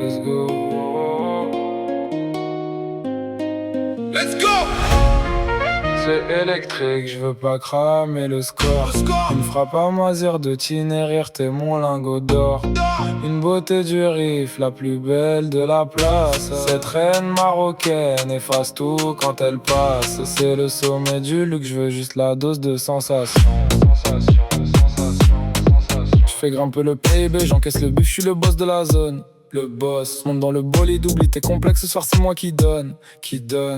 let's go. Let's go! C'est électrique, je veux pas cramer le score. Une frappe à moisir de Tinérir, t'es mon lingot d'or. Une beauté du riff, la plus belle de la place. Cette reine marocaine efface tout quand elle passe. C'est le sommet du luxe, je veux juste la dose de sensation. Je fais grimper le PIB, j'encaisse le but, je suis le boss de la zone. Le boss, monte dans le bolide, oublie tes complexes, ce soir c'est moi qui donne.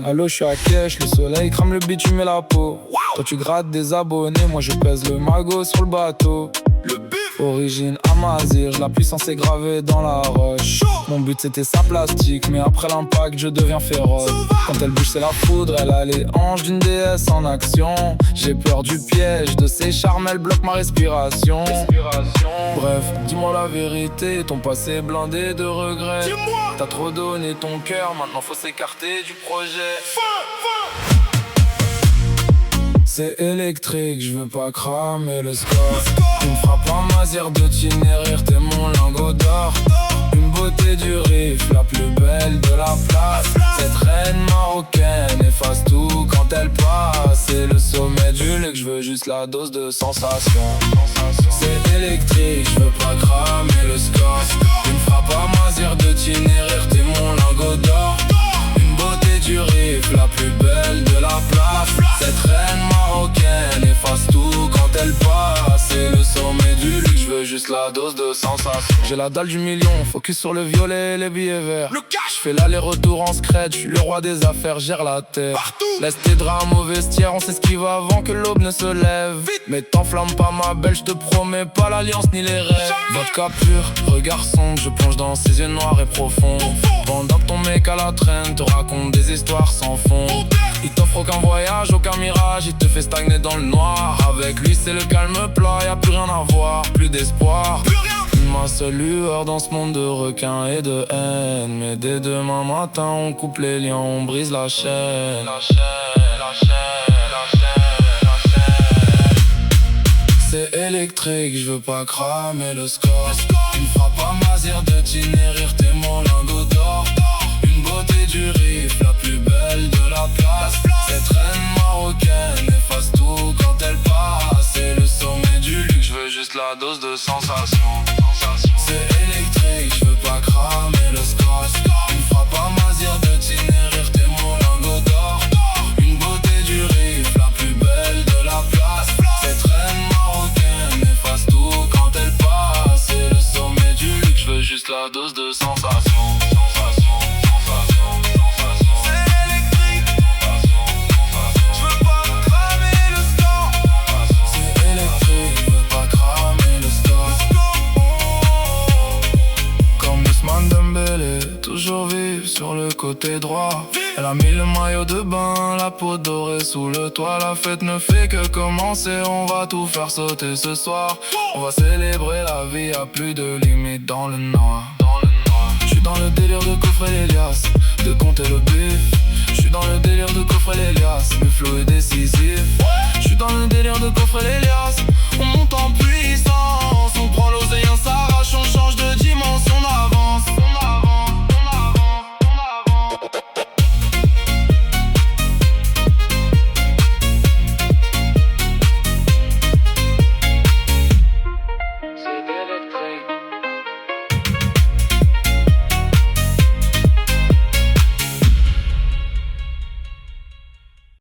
Allô, je suis à Kesh, le soleil crame le bitume et la peau. Toi tu grattes des abonnés, moi je pèse le magot sur le bateau. Le bif! Origine Amazir, la puissance est gravée dans la roche. Mon but c'était sa plastique, mais après l'impact je deviens féroce. Quand elle bouge c'est la foudre, elle a les hanches d'une déesse en action. J'ai peur du piège, de ses charmes elle bloque ma respiration. Bref, dis-moi la vérité, ton passé est blindé de regrets. Dis-moi! T'as trop donné ton cœur, maintenant faut s'écarter du projet. C'est électrique, je veux pas cramer le score. Une frappe en masir de Tinérir, t'es mon lingot d'or. Une beauté du riff, la plus belle de la place. Cette reine marocaine efface tout quand elle passe. C'est le sommet du luxe, je veux juste la dose de sensation. C'est électrique, je veux pas cramer le score. Une frappe à masir de Tinérir, t'es mon lingot d'or. Une beauté du riff, la plus belle de la place. Cette reine marocaine efface tout quand elle passe. C'est le sommet du luxe, je veux juste la dose de sensation. J'ai la dalle du million, focus sur le violet et les billets verts. Le cash! Je fais l'aller-retour en scred, je suis le roi des affaires, gère la terre. Partout! Laisse tes draps au vestiaire, on s'esquive avant que l'aube ne se lève. Vite! Mais t'enflamme pas ma belle, je te promets pas l'alliance ni les rêves. Vodka pur, regard sombre, je plonge dans ses yeux noirs et profonds. Pendant que ton mec à la traîne te raconte des histoires sans fond. Il t'offre aucun voyage, aucun mirage, il te fait stagner dans le noir. Avec lui c'est le calme plat, y'a plus rien à voir, plus d'espoir. Plus rien! Ma seule lueur dans ce monde de requins et de haine. Mais dès demain matin on coupe les liens, on brise la chaîne. C'est électrique, je veux pas cramer le score. Une frappe à masir de Tinérir, t'es mon lingot d'or. Une beauté du riff, la plus belle de la place. Cette reine marocaine efface tout quand elle passe. C'est le sommet du luxe, je veux juste la dose de sensation. C'est électrique, je veux pas cramer le score. Une frappe à masir de Tinérir, t'es mon lingot d'or. Une beauté du riff, la plus belle de la place. Cette reine marocaine efface tout quand elle passe. C'est le sommet du luxe, je veux juste la dose de sensation. Toujours vive sur le côté droit. Elle a mis le maillot de bain, la peau dorée sous le toit. La fête ne fait que commencer, on va tout faire sauter ce soir. On va célébrer la vie, y'a plus de limite dans le noir. J'suis dans le délire de coffrer les liasses, de compter le bif. J'suis dans le délire de coffrer les liasses, le flow est décisif. J'suis dans le délire de coffrer les liasses, on monte en puissance.